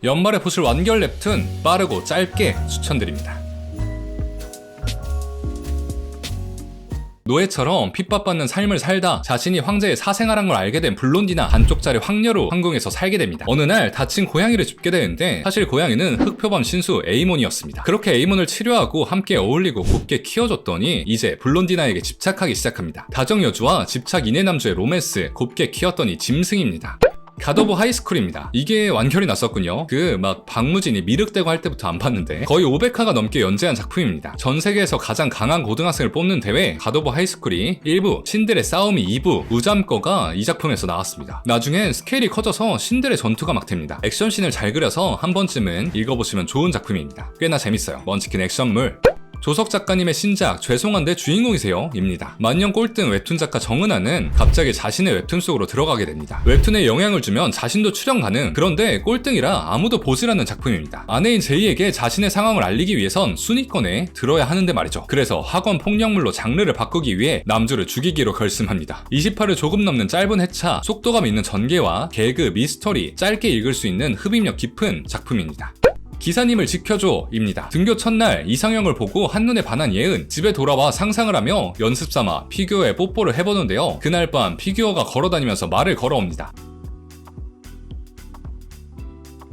연말에 보실 완결 웹툰 빠르고 짧게 추천드립니다. 노예처럼 핍박받는 삶을 살다 자신이 황제의 사생아란 걸 알게 된 블론디나 반쪽짜리 황녀로 황궁에서 살게 됩니다. 어느 날 다친 고양이를 줍게 되는데 사실 고양이는 흑표범 신수 에이몬이었습니다. 그렇게 에이몬을 치료하고 함께 어울리고 곱게 키워줬더니 이제 블론디나에게 집착하기 시작합니다. 다정여주와 집착 이내 남주의 로맨스 곱게 키웠더니 짐승입니다. 갓 오브 하이스쿨입니다. 이게 완결이 났었군요. 박무진이 미륵대고 할 때부터 안 봤는데 거의 500화가 넘게 연재한 작품입니다. 전 세계에서 가장 강한 고등학생을 뽑는 대회 갓 오브 하이스쿨이 1부, 신들의 싸움이 2부, 우잠거가 이 작품에서 나왔습니다. 나중엔 스케일이 커져서 신들의 전투가 막 됩니다. 액션씬을 잘 그려서 한 번쯤은 읽어보시면 좋은 작품입니다. 꽤나 재밌어요. 먼치킨 액션물. 조석 작가님의 신작 죄송한데 주인공이세요 입니다. 만년 꼴등 웹툰 작가 정은하는 갑자기 자신의 웹툰 속으로 들어가게 됩니다. 웹툰에 영향을 주면 자신도 출연 가능. 그런데 꼴등이라 아무도 보질 않는 작품입니다. 아내인 제이에게 자신의 상황을 알리기 위해선 순위권에 들어야 하는데 말이죠. 그래서 학원 폭력물로 장르를 바꾸기 위해 남주를 죽이기로 결심합니다. 20화를 조금 넘는 짧은 회차, 속도감 있는 전개와 개그, 미스터리, 짧게 읽을 수 있는 흡입력 깊은 작품입니다. 기사님을 지켜줘 입니다. 등교 첫날 이상형을 보고 한눈에 반한 예은 집에 돌아와 상상을 하며 연습삼아 피규어에 뽀뽀를 해보는데요. 그날 밤 피규어가 걸어다니면서 말을 걸어옵니다.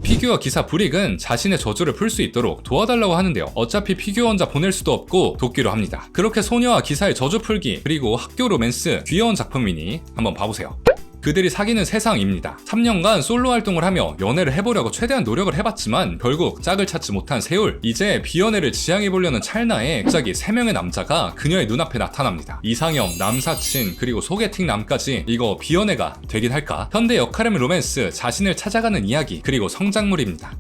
피규어 기사 브릭은 자신의 저주를 풀 수 있도록 도와달라고 하는데요. 어차피 피규어 혼자 보낼 수도 없고 돕기로 합니다. 그렇게 소녀와 기사의 저주 풀기 그리고 학교 로맨스 귀여운 작품이니 한번 봐보세요. 그들이 사귀는 세상입니다. 3년간 솔로 활동을 하며 연애를 해보려고 최대한 노력을 해봤지만 결국 짝을 찾지 못한 세울. 이제 비연애를 지향해보려는 찰나에 갑자기 3명의 남자가 그녀의 눈앞에 나타납니다. 이상형, 남사친, 그리고 소개팅 남까지. 이거 비연애가 되긴 할까? 현대 역할음의 로맨스, 자신을 찾아가는 이야기, 그리고 성장물입니다.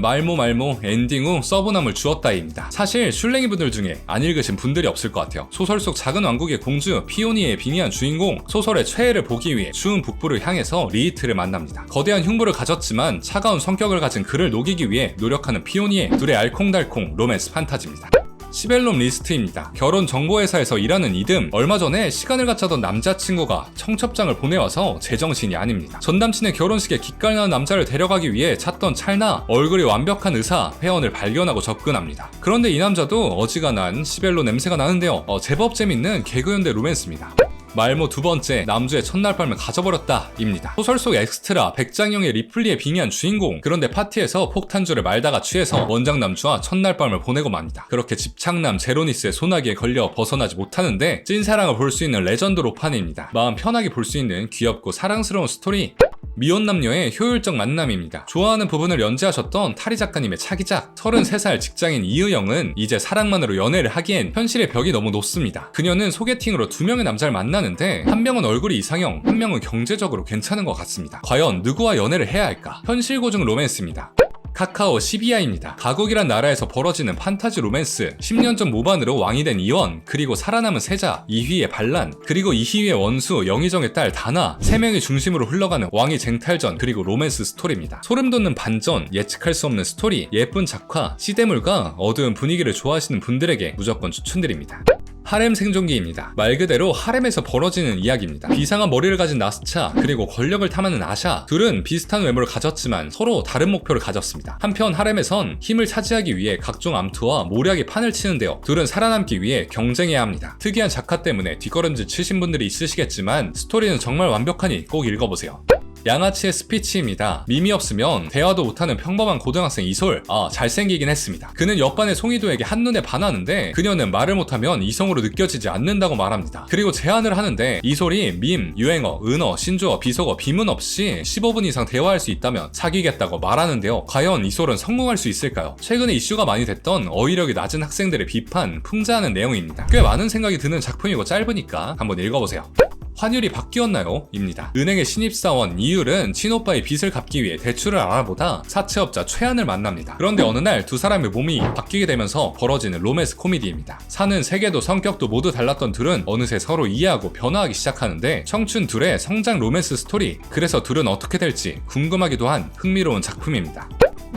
말모 엔딩 후 서브남을 주었다입니다. 사실 슐랭이 분들 중에 안 읽으신 분들이 없을 것 같아요. 소설 속 작은 왕국의 공주 피오니의 빙의한 주인공, 소설의 최애를 보기 위해 추운 북부를 향해서 리히트를 만납니다. 거대한 흉부를 가졌지만 차가운 성격을 가진 그를 녹이기 위해 노력하는 피오니의 둘의 알콩달콩 로맨스 판타지입니다. 시벨롬 리스트입니다. 결혼 정보회사에서 일하는 이듬, 얼마 전에 시간을 갖자던 남자친구가 청첩장을 보내와서 제정신이 아닙니다. 전 남친의 결혼식에 기깔나는 남자를 데려가기 위해 찾던 찰나 얼굴이 완벽한 의사 회원을 발견하고 접근합니다. 그런데 이 남자도 어지간한 시벨로 냄새가 나는데요. 제법 재밌는 개그연대 로맨스입니다. 말모 두 번째, 남주의 첫날 밤을 가져버렸다 입니다. 소설 속 엑스트라 백장영의 리플리에 빙의한 주인공. 그런데 파티에서 폭탄주를 말다가 취해서 원작 남주와 첫날 밤을 보내고 맙니다. 그렇게 집착남 제로니스의 소나기에 걸려 벗어나지 못하는데 찐사랑을 볼 수 있는 레전드 로판입니다. 마음 편하게 볼 수 있는 귀엽고 사랑스러운 스토리. 미혼 남녀의 효율적 만남입니다. 좋아하는 부분을 연재하셨던 타리 작가님의 차기작 33살 직장인 이의영은 이제 사랑만으로 연애를 하기엔 현실의 벽이 너무 높습니다. 그녀는 소개팅으로 2명의 남자를 만나는데 한 명은 얼굴이 이상형, 한 명은 경제적으로 괜찮은 것 같습니다. 과연 누구와 연애를 해야 할까? 현실 고증 로맨스입니다. 카카오 시비아입니다. 가국이란 나라에서 벌어지는 판타지 로맨스. 10년 전 모반으로 왕이 된 이원, 그리고 살아남은 세자, 이휘의 반란, 그리고 이휘의 원수, 영의정의 딸 다나, 3명이 중심으로 흘러가는 왕위 쟁탈전, 그리고 로맨스 스토리입니다. 소름 돋는 반전, 예측할 수 없는 스토리, 예쁜 작화, 시대물과 어두운 분위기를 좋아하시는 분들에게 무조건 추천드립니다. 하렘 생존기입니다. 말 그대로 하렘에서 벌어지는 이야기입니다. 비상한 머리를 가진 나스차, 그리고 권력을 탐하는 아샤, 둘은 비슷한 외모를 가졌지만 서로 다른 목표를 가졌습니다. 한편 하렘에선 힘을 차지하기 위해 각종 암투와 모략의 판을 치는데요. 둘은 살아남기 위해 경쟁해야 합니다. 특이한 작화 때문에 뒷걸음질 치신 분들이 있으시겠지만 스토리는 정말 완벽하니 꼭 읽어보세요. 양아치의 스피치입니다. 밈이 없으면 대화도 못하는 평범한 고등학생 이솔. 잘생기긴 했습니다. 그는 옆반의 송이도에게 한눈에 반하는데 그녀는 말을 못하면 이성으로 느껴지지 않는다고 말합니다. 그리고 제안을 하는데 이솔이 밈, 유행어, 은어, 신조어, 비속어, 비문 없이 15분 이상 대화할 수 있다면 사귀겠다고 말하는데요. 과연 이솔은 성공할 수 있을까요? 최근에 이슈가 많이 됐던 어휘력이 낮은 학생들의 비판, 풍자하는 내용입니다. 꽤 많은 생각이 드는 작품이고 짧으니까 한번 읽어보세요. 환율이 바뀌었나요? 입니다. 은행의 신입사원 이율은 친오빠의 빚을 갚기 위해 대출을 알아보다 사채업자 최한을 만납니다. 그런데 어느 날 두 사람의 몸이 바뀌게 되면서 벌어지는 로맨스 코미디입니다. 사는 세계도 성격도 모두 달랐던 둘은 어느새 서로 이해하고 변화하기 시작하는데 청춘 둘의 성장 로맨스 스토리. 그래서 둘은 어떻게 될지 궁금하기도 한 흥미로운 작품입니다.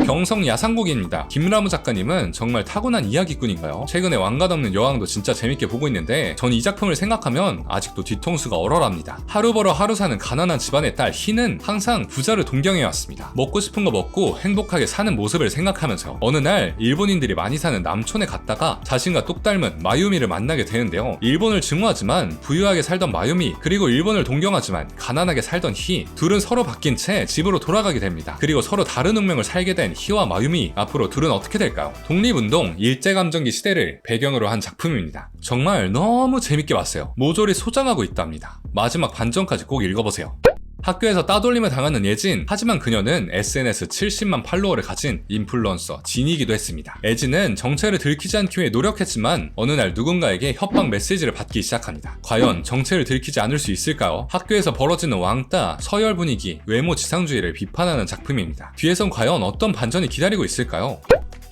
경성 야상곡입니다. 김라무 작가님은 정말 타고난 이야기꾼인가요? 최근에 왕관 없는 여왕도 진짜 재밌게 보고 있는데 전 이 작품을 생각하면 아직도 뒤통수가 얼얼합니다. 하루 벌어 하루 사는 가난한 집안의 딸 희는 항상 부자를 동경해왔습니다. 먹고 싶은 거 먹고 행복하게 사는 모습을 생각하면서 어느 날 일본인들이 많이 사는 남촌에 갔다가 자신과 똑 닮은 마유미를 만나게 되는데요. 일본을 증오하지만 부유하게 살던 마유미, 그리고 일본을 동경하지만 가난하게 살던 희, 둘은 서로 바뀐 채 집으로 돌아가게 됩니다. 그리고 서로 다른 운명을 살게 된 희와 마유미, 앞으로 둘은 어떻게 될까요? 독립운동, 일제감정기 시대를 배경으로 한 작품입니다. 정말 너무 재밌게 봤어요. 모조리 소장하고 있답니다. 마지막 반전까지 꼭 읽어보세요. 학교에서 따돌림을 당하는 예진, 하지만 그녀는 SNS 70만 팔로워를 가진 인플루언서 진이기도 했습니다. 예진은 정체를 들키지 않기 위해 노력했지만 어느 날 누군가에게 협박 메시지를 받기 시작합니다. 과연 정체를 들키지 않을 수 있을까요? 학교에서 벌어지는 왕따, 서열 분위기, 외모 지상주의를 비판하는 작품입니다. 뒤에선 과연 어떤 반전이 기다리고 있을까요?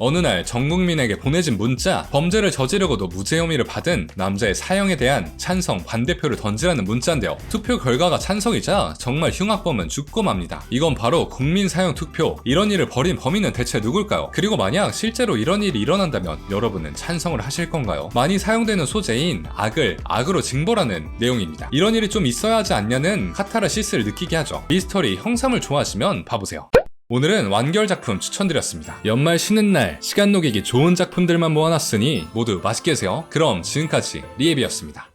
어느 날 전 국민에게 보내진 문자, 범죄를 저지르고도 무죄 혐의를 받은 남자의 사형에 대한 찬성, 반대표를 던지라는 문자인데요. 투표 결과가 찬성이자 정말 흉악범은 죽고 맙니다. 이건 바로 국민 사형 투표. 이런 일을 벌인 범인은 대체 누굴까요? 그리고 만약 실제로 이런 일이 일어난다면 여러분은 찬성을 하실 건가요? 많이 사용되는 소재인 악을 악으로 징벌하는 내용입니다. 이런 일이 좀 있어야 하지 않냐는 카타르시스를 느끼게 하죠. 미스터리, 형사물 좋아하시면 봐보세요. 오늘은 완결 작품 추천드렸습니다. 연말 쉬는 날 시간 녹이기 좋은 작품들만 모아놨으니 모두 맛있게 드세요. 그럼 지금까지 리에비였습니다.